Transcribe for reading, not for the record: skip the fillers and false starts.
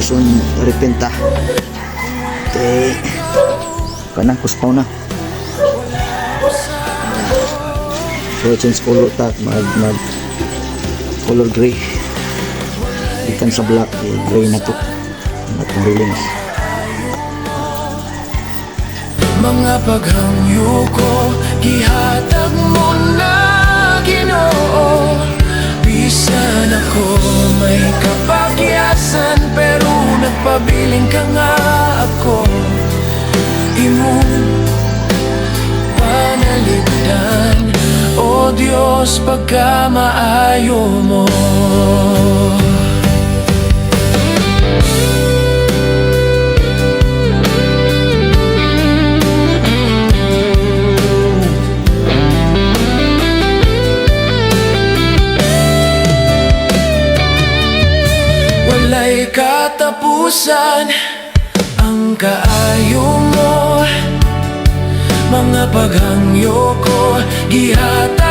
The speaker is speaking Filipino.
based on repenta. Okay. Kanang kuspaw na. So change color ta, mag color gray. Ikan sa black, gray na to. Atong railings. Mga paghangyo ko, gihatag mo na, Ginoo. Bisan ako may kapakyasan, pero nagpabiling ka nga ako. Imong panaligdan, O Diyos, pagkamaayo mo. Walay katapusan ang kaayo mo, mga paghangyo ko, gihata